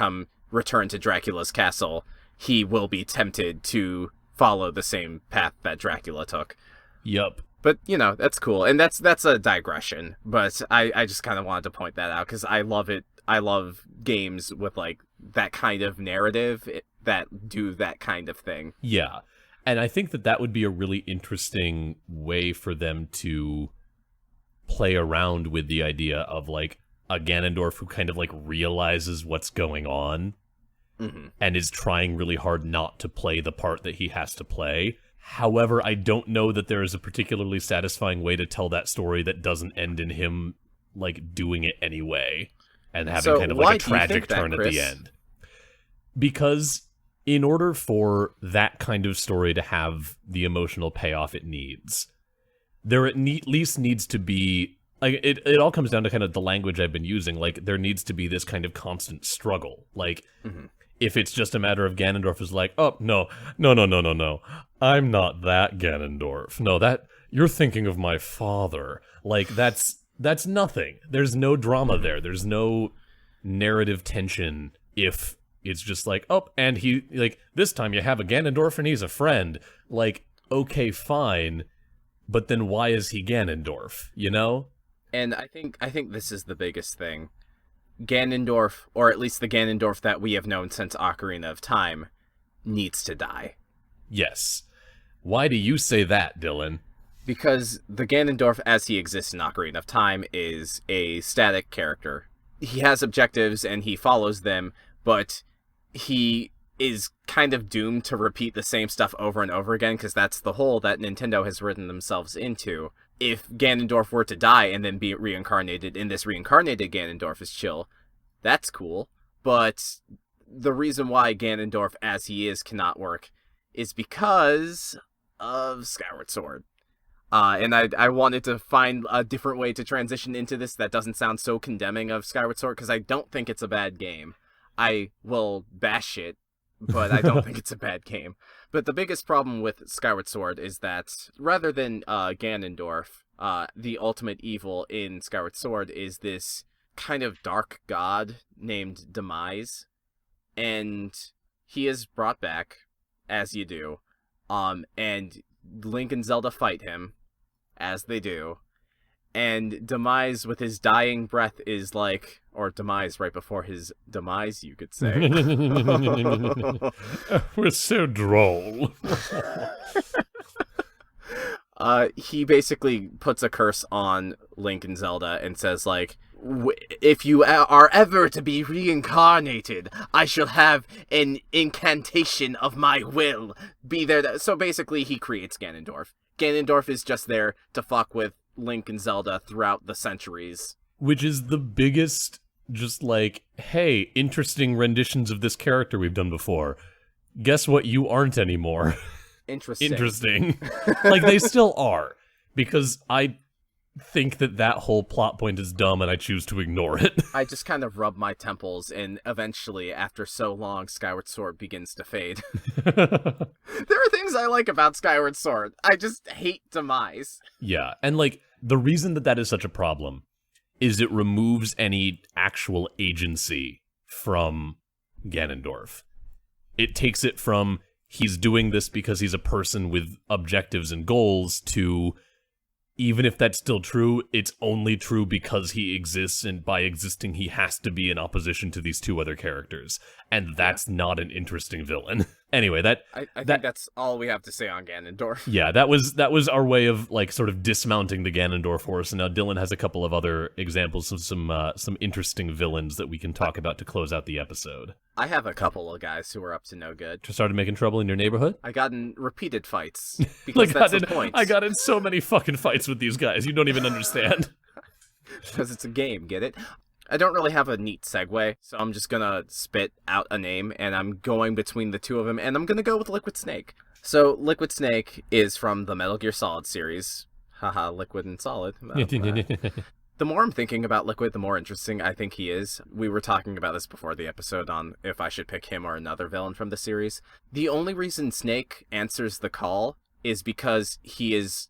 return to Dracula's castle, he will be tempted to follow the same path that Dracula took. Yup. But, you know, that's cool. And that's a digression. But I just kind of wanted to point that out because I love it. I love games with, like, that kind of narrative that do that kind of thing. Yeah. And I think that would be a really interesting way for them to play around with the idea of, like, a Ganondorf who kind of, like, realizes what's going on and is trying really hard not to play the part that he has to play. However, I don't know that there is a particularly satisfying way to tell that story that doesn't end in him, like, doing it anyway and having kind of like a tragic turn at the end. Because in order for that kind of story to have the emotional payoff it needs, there at least needs to be, like, it all comes down to kind of the language I've been using. Like, there needs to be this kind of constant struggle. Like, if it's just a matter of Ganondorf is like, oh, no, I'm not that Ganondorf. No, you're thinking of my father. Like, that's nothing. There's no drama there. There's no narrative tension if it's just like, oh, and he, like, this time you have a Ganondorf and he's a friend. Like, okay, fine, but then why is he Ganondorf, you know? And I think this is the biggest thing. Ganondorf, or at least the Ganondorf that we have known since Ocarina of Time, needs to die. Yes. Why do you say that, Dylan? Because the Ganondorf as he exists in Ocarina of Time is a static character. He has objectives and he follows them, but he is kind of doomed to repeat the same stuff over and over again, because that's the hole that Nintendo has written themselves into. If Ganondorf were to die and then be reincarnated, and this reincarnated Ganondorf is chill, that's cool. But the reason why Ganondorf as he is cannot work is because of Skyward Sword. And I wanted to find a different way to transition into this that doesn't sound so condemning of Skyward Sword, because I don't think it's a bad game. I will bash it, but I don't think it's a bad game. But the biggest problem with Skyward Sword is that rather than Ganondorf, the ultimate evil in Skyward Sword is this kind of dark god named Demise, and he is brought back, as you do, and Link and Zelda fight him, as they do, and Demise with his dying breath is like, or Demise right before his demise, you could say. We're so droll. He basically puts a curse on Link and Zelda and says, like, if you are ever to be reincarnated, I shall have an incantation of my will be there. So basically, he creates Ganondorf. Ganondorf is just there to fuck with Link and Zelda throughout the centuries. Which is the biggest, just like, hey, interesting renditions of this character we've done before. Guess what? You aren't anymore. Interesting. Like, they still are. Because I think that whole plot point is dumb and I choose to ignore it. I just kind of rub my temples, and eventually, after so long, Skyward Sword begins to fade. There are things I like about Skyward Sword. I just hate Demise. Yeah, and like, the reason that is such a problem is it removes any actual agency from Ganondorf. It takes it from, he's doing this because he's a person with objectives and goals, to, even if that's still true, it's only true because he exists, and by existing, he has to be in opposition to these two other characters. And that's not an interesting villain. Anyway, I think that's all we have to say on Ganondorf. Yeah, that was our way of, like, sort of dismounting the Ganondorf horse, and now Dylan has a couple of other examples of some interesting villains that we can talk about to close out the episode. I have a couple of guys who are up to no good. Just started making trouble in your neighborhood? I got in repeated fights, because that's the point. I got in so many fucking fights with these guys, you don't even understand. Because it's a game, get it? I don't really have a neat segue, so I'm just gonna spit out a name, and I'm going between the two of them, and I'm gonna go with Liquid Snake. So, Liquid Snake is from the Metal Gear Solid series. Haha, Liquid and Solid. The more I'm thinking about Liquid, the more interesting I think he is. We were talking about this before the episode on if I should pick him or another villain from the series. The only reason Snake answers the call is because he is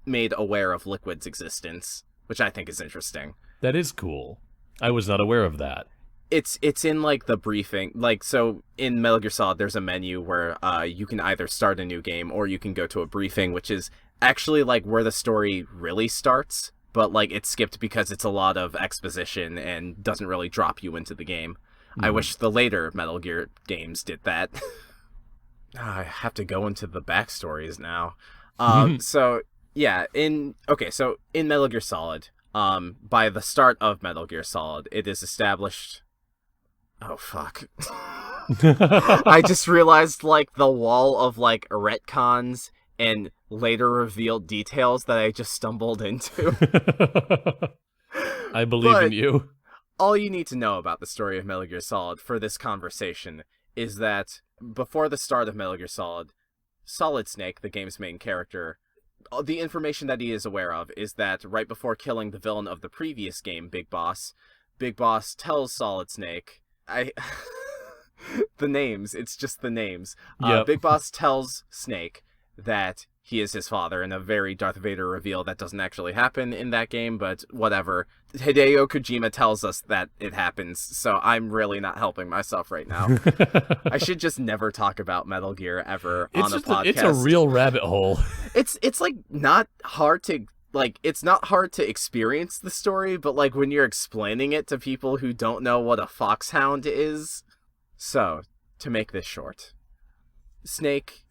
made aware of Liquid's existence, which I think is interesting. That is cool. I was not aware of that. It's in, like, the briefing. Like, so in Metal Gear Solid, there's a menu where you can either start a new game or you can go to a briefing, which is actually, like, where the story really starts. But, like, it's skipped because it's a lot of exposition and doesn't really drop you into the game. I wish the later Metal Gear games did that. I have to go into the backstories now. So, yeah, in Metal Gear Solid, by the start of Metal Gear Solid, it is established... Oh, fuck. I just realized, like, the wall of, like, retcons and later revealed details that I just stumbled into. I believe in you. All you need to know about the story of Metal Gear Solid for this conversation is that before the start of Metal Gear Solid, Solid Snake, the game's main character, the information that he is aware of is that right before killing the villain of the previous game, Big Boss tells Solid Snake... the names, it's just the names. Yep. Big Boss tells Snake that he is his father in a very Darth Vader reveal that doesn't actually happen in that game, but whatever. Hideo Kojima tells us that it happens, so I'm really not helping myself right now. I should just never talk about Metal Gear ever on a podcast. It's a real rabbit hole. It's like not hard to... Like, it's not hard to experience the story, but, like, when you're explaining it to people who don't know what a foxhound is... So, to make this short, Snake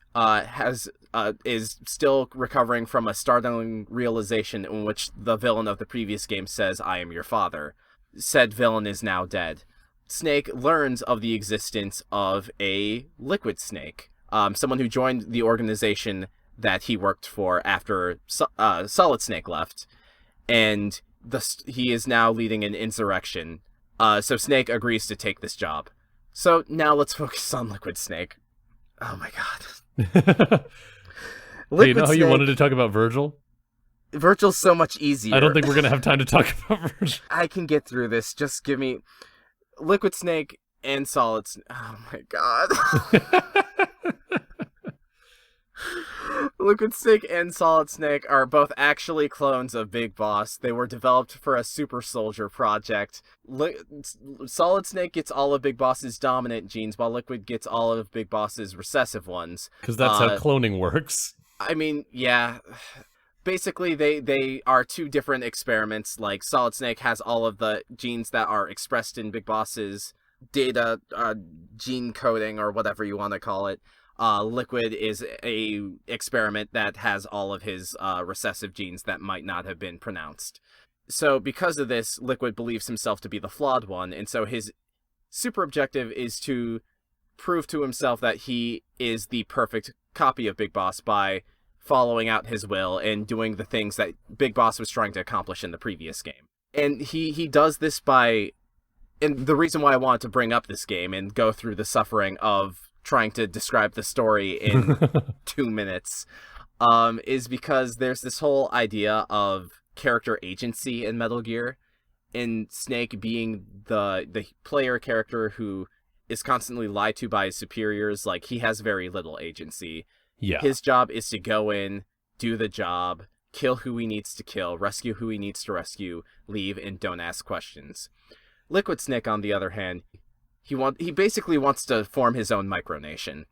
is still recovering from a startling realization in which the villain of the previous game says, "I am your father." Said villain is now dead. Snake learns of the existence of a Liquid Snake, someone who joined the organization that he worked for after Solid Snake left, and he is now leading an insurrection. So Snake agrees to take this job. So now let's focus on Liquid Snake. Oh my god. Hey, you know how you wanted to talk about Virgil? Virgil's so much easier. I don't think we're going to have time to talk about Virgil. I can get through this. Just give me Liquid Snake and Solid Snake. Oh my god. Liquid Snake and Solid Snake are both actually clones of Big Boss. They were developed for a super soldier project. Solid Snake gets all of Big Boss's dominant genes, while Liquid gets all of Big Boss's recessive ones. Because that's how cloning works. I mean, yeah. Basically, they are two different experiments. Like, Solid Snake has all of the genes that are expressed in Big Boss's data, gene coding, or whatever you want to call it. Liquid is a experiment that has all of his recessive genes that might not have been pronounced. So because of this, Liquid believes himself to be the flawed one, and so his super objective is to prove to himself that he is the perfect copy of Big Boss by following out his will and doing the things that Big Boss was trying to accomplish in the previous game. And he does this by... And the reason why I wanted to bring up this game and go through the suffering of trying to describe the story in 2 minutes, is because there's this whole idea of character agency in Metal Gear, and Snake being the player character who is constantly lied to by his superiors. Like, he has very little agency. Yeah. His job is to go in, do the job, kill who he needs to kill, rescue who he needs to rescue, leave, and don't ask questions. Liquid Snake, on the other hand, he basically wants to form his own micronation.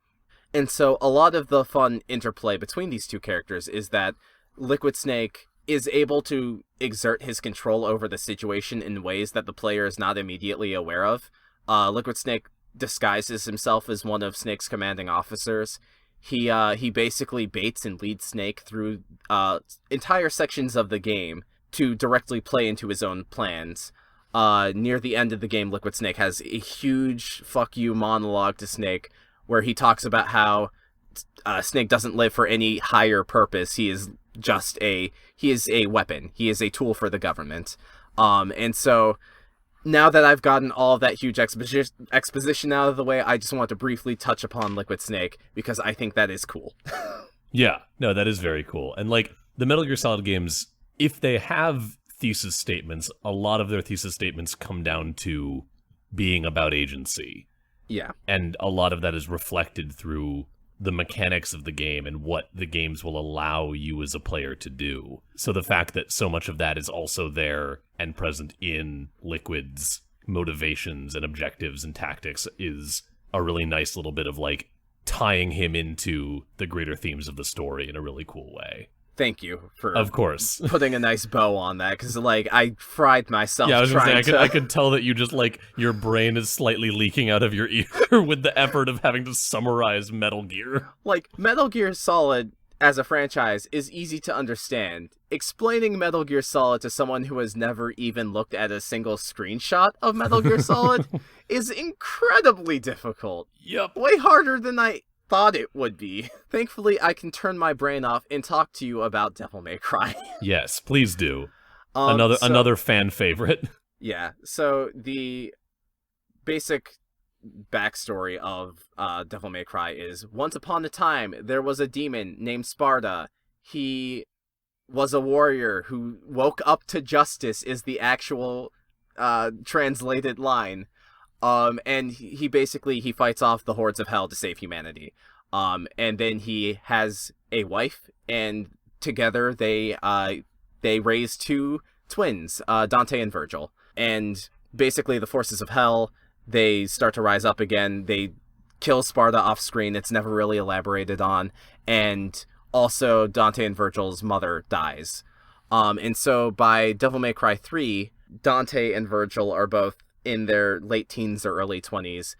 And so a lot of the fun interplay between these two characters is that Liquid Snake is able to exert his control over the situation in ways that the player is not immediately aware of. Liquid Snake disguises himself as one of Snake's commanding officers. He basically baits and leads Snake through entire sections of the game to directly play into his own plans. Near the end of the game, Liquid Snake has a huge fuck you monologue to Snake where he talks about how Snake doesn't live for any higher purpose. He is a weapon. He is a tool for the government. And so now that I've gotten all of that huge exposition out of the way, I just want to briefly touch upon Liquid Snake because I think that is cool. Yeah, no, that is very cool. And like the Metal Gear Solid games, if they have thesis statements, a lot of their thesis statements come down to being about agency. Yeah. And a lot of that is reflected through the mechanics of the game and what the games will allow you as a player to do. So the fact that so much of that is also there and present in Liquid's motivations and objectives and tactics is a really nice little bit of like tying him into the greater themes of the story in a really cool way. Thank you for of course putting a nice bow on that, because like I fried myself. Yeah, I was gonna say I could tell that you just like your brain is slightly leaking out of your ear with the effort of having to summarize Metal Gear. Like Metal Gear Solid as a franchise is easy to understand. Explaining Metal Gear Solid to someone who has never even looked at a single screenshot of Metal Gear Solid is incredibly difficult. Yep. Way harder than I thought it would be. Thankfully, I can turn my brain off and talk to you about Devil May Cry. Yes, please do. Another fan favorite. Yeah, so the basic backstory of Devil May Cry is, once upon a time, there was a demon named Sparta. He was a warrior who woke up to justice, is the actual translated line. And he basically fights off the hordes of hell to save humanity. And then he has a wife, and together they raise two twins, Dante and Virgil. And basically the forces of hell, they start to rise up again. They kill Sparta off screen. It's never really elaborated on. And also Dante and Virgil's mother dies. And so by Devil May Cry 3, Dante and Virgil are both in their late teens or early 20s.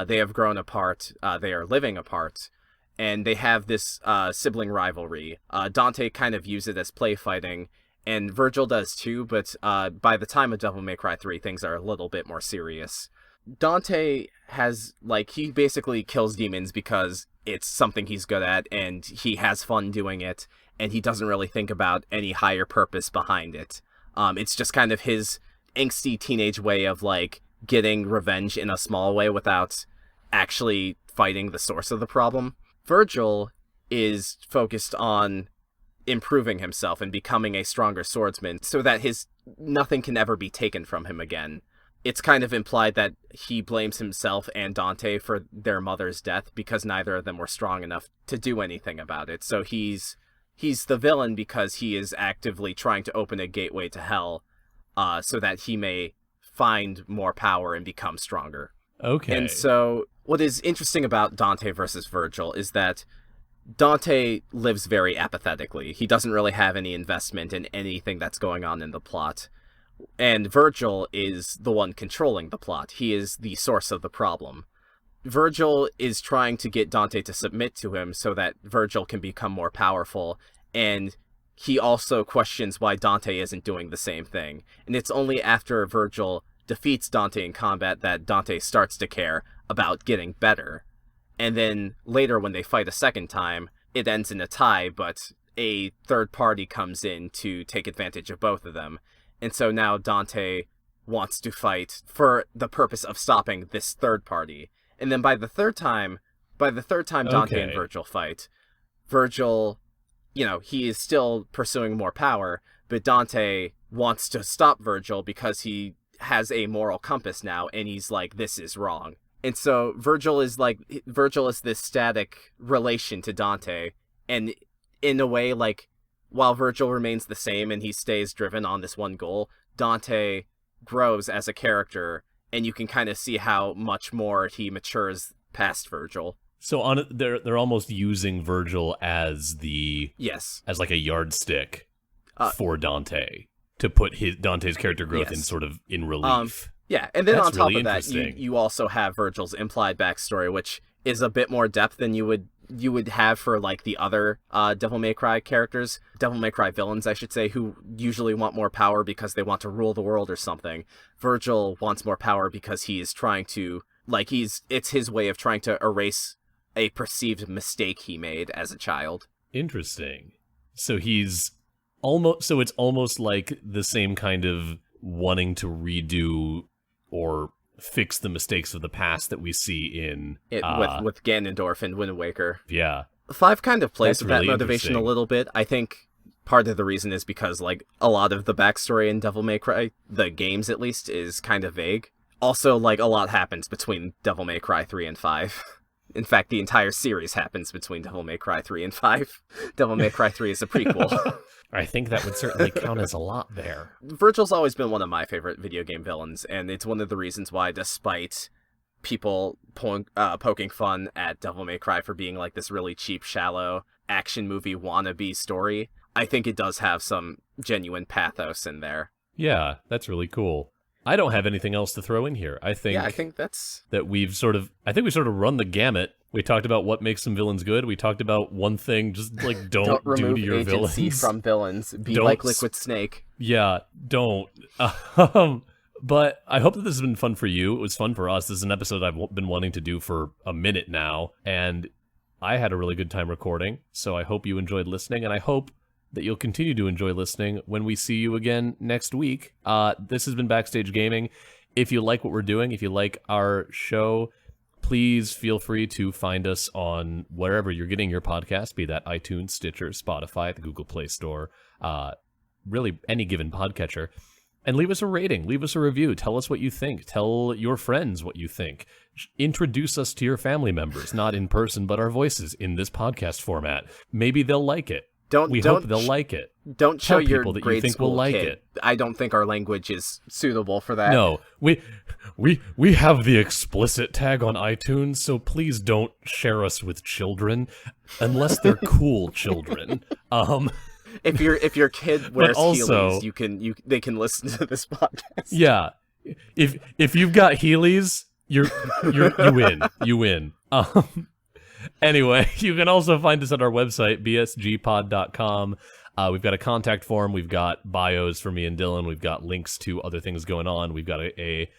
They have grown apart. They are living apart. And they have this sibling rivalry. Dante kind of views it as play fighting, and Virgil does too, but by the time of Devil May Cry 3, things are a little bit more serious. Dante has, like, he basically kills demons because it's something he's good at, and he has fun doing it, and he doesn't really think about any higher purpose behind it. It's just kind of his angsty teenage way of, like, getting revenge in a small way without actually fighting the source of the problem. Virgil is focused on improving himself and becoming a stronger swordsman so that nothing can ever be taken from him again. It's kind of implied that he blames himself and Dante for their mother's death because neither of them were strong enough to do anything about it. So he's the villain because he is actively trying to open a gateway to hell, so that he may find more power and become stronger. Okay. And so what is interesting about Dante versus Virgil is that Dante lives very apathetically. He doesn't really have any investment in anything that's going on in the plot. And Virgil is the one controlling the plot. He is the source of the problem. Virgil is trying to get Dante to submit to him so that Virgil can become more powerful, and he also questions why Dante isn't doing the same thing. And it's only after Virgil defeats Dante in combat that Dante starts to care about getting better. And then later when they fight a second time, it ends in a tie, but a third party comes in to take advantage of both of them. And so now Dante wants to fight for the purpose of stopping this third party. And then by the third time Dante and Virgil fight, Virgil, he is still pursuing more power, but Dante wants to stop Virgil because he has a moral compass now, and he's like, this is wrong. And so Virgil is this static relation to Dante, and in a way, like, while Virgil remains the same and he stays driven on this one goal, Dante grows as a character, and you can kind of see how much more he matures past Virgil. So they're almost using Virgil as as like a yardstick for Dante to put Dante's character growth in relief. Yeah, and then That's on top really of that, you also have Virgil's implied backstory, which is a bit more depth than you would have for, like, the other Devil May Cry characters, Devil May Cry villains, I should say, who usually want more power because they want to rule the world or something. Virgil wants more power because he is trying to, it's his way of trying to erase a perceived mistake he made as a child. Interesting. So it's almost like the same kind of wanting to redo or fix the mistakes of the past that we see in with Ganondorf and Wind Waker. Yeah. 5 kind of plays That's with really that motivation a little bit. I think part of the reason is because, like, a lot of the backstory in Devil May Cry, the games at least, is kind of vague. Also, like, a lot happens between Devil May Cry 3 and 5. In fact, the entire series happens between Devil May Cry 3 and 5. Devil May Cry 3 is a prequel. I think that would certainly count as a lot there. Virgil's always been one of my favorite video game villains, and it's one of the reasons why, despite people poking fun at Devil May Cry for being like this really cheap, shallow action movie wannabe story, I think it does have some genuine pathos in there. Yeah, that's really cool. I don't have anything else to throw in here. I think we've sort of run the gamut. We talked about what makes some villains good. We talked about one thing, just like don't remove do to your agency villains from villains. Be like Liquid Snake. Yeah, don't. But I hope that this has been fun for you. It was fun for us. This is an episode I've been wanting to do for a minute now, and I had a really good time recording. So I hope you enjoyed listening, and I hope that you'll continue to enjoy listening when we see you again next week. This has been Backstage Gaming. If you like what we're doing, if you like our show, please feel free to find us on wherever you're getting your podcast, be that iTunes, Stitcher, Spotify, the Google Play Store, really any given podcatcher, and leave us a rating, leave us a review, tell us what you think, tell your friends what you think, introduce us to your family members, not in person, but our voices in this podcast format. Maybe they'll like it. We hope they'll like it. Don't show your people that grade you think school will like kid. it. I don't think our language is suitable for that. No, we have the explicit tag on iTunes, so please don't share us with children, unless they're cool children. If your kid wears Heelys, they can listen to this podcast. Yeah, if you've got Heelys, you win. Anyway, you can also find us at our website, bsgpod.com. We've got a contact form. We've got bios for me and Dylan. We've got links to other things going on. We've got a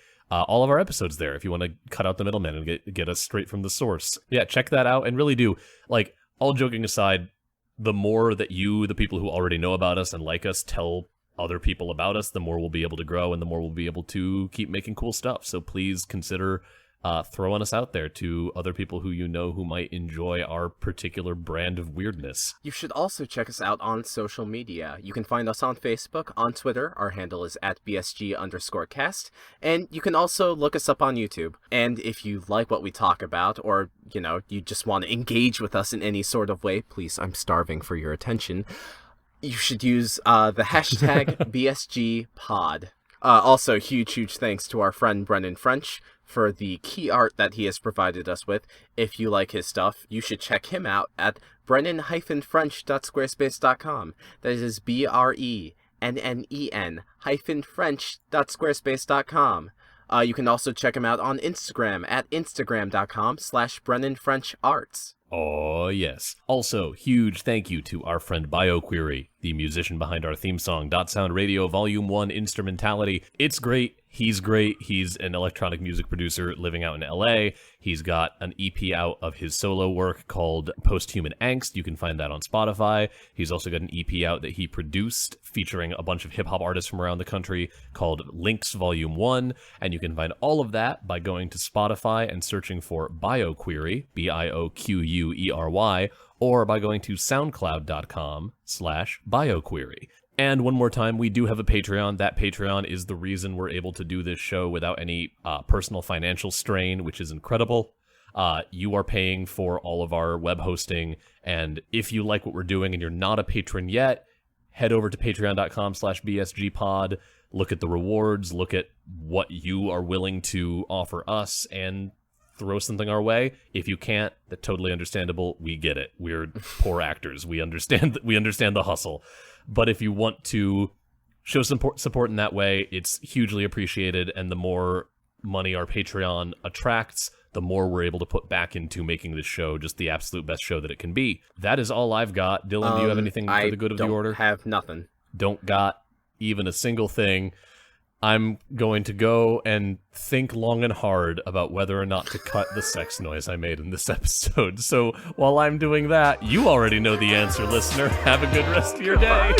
all of our episodes there if you want to cut out the middleman and get us straight from the source. Yeah, check that out, and really do. Like, all joking aside, the more that you, the people who already know about us and like us, tell other people about us, the more we'll be able to grow and the more we'll be able to keep making cool stuff. So please consider throwing us out there to other people who you know who might enjoy our particular brand of weirdness. You should also check us out on social media. You can find us on Facebook, on Twitter. Our handle is at BSG_cast. And you can also look us up on YouTube. And if you like what we talk about, or, you know, you just want to engage with us in any sort of way, please, I'm starving for your attention. You should use the hashtag BSGpod. Also, huge thanks to our friend Brennan French for the key art that he has provided us with. If you like his stuff, you should check him out at brennan-french.squarespace.com. That is BRENNEN-French.squarespace.com. You can also check him out on Instagram at instagram.com/BrennanFrenchArts. Oh, yes. Also, huge thank you to our friend BioQuery, the musician behind our theme song, Dot Sound Radio Volume 1 Instrumentality. It's great. He's great. He's an electronic music producer living out in LA. He's got an EP out of his solo work called Posthuman Angst. You can find that on Spotify. He's also got an EP out that he produced featuring a bunch of hip-hop artists from around the country called Links Volume 1. And you can find all of that by going to Spotify and searching for BioQuery, BIOQUERY, or by going to soundcloud.com/BioQuery. And one more time, we do have a Patreon. That Patreon is the reason we're able to do this show without any personal financial strain, which is incredible. You are paying for all of our web hosting, and if you like what we're doing and you're not a patron yet, head over to patreon.com/bsgpod, look at the rewards, look at what you are willing to offer us, and throw something our way. If you can't, that's totally understandable. We get it. We're poor actors. We understand the hustle. But if you want to show support in that way, it's hugely appreciated, and the more money our Patreon attracts, the more we're able to put back into making this show just the absolute best show that it can be. That is all I've got. Dylan, do you have anything for the good of the order? I have nothing. Don't got even a single thing. I'm going to go and think long and hard about whether or not to cut the sex noise I made in this episode. So while I'm doing that, you already know the answer, listener. Have a good rest of your day.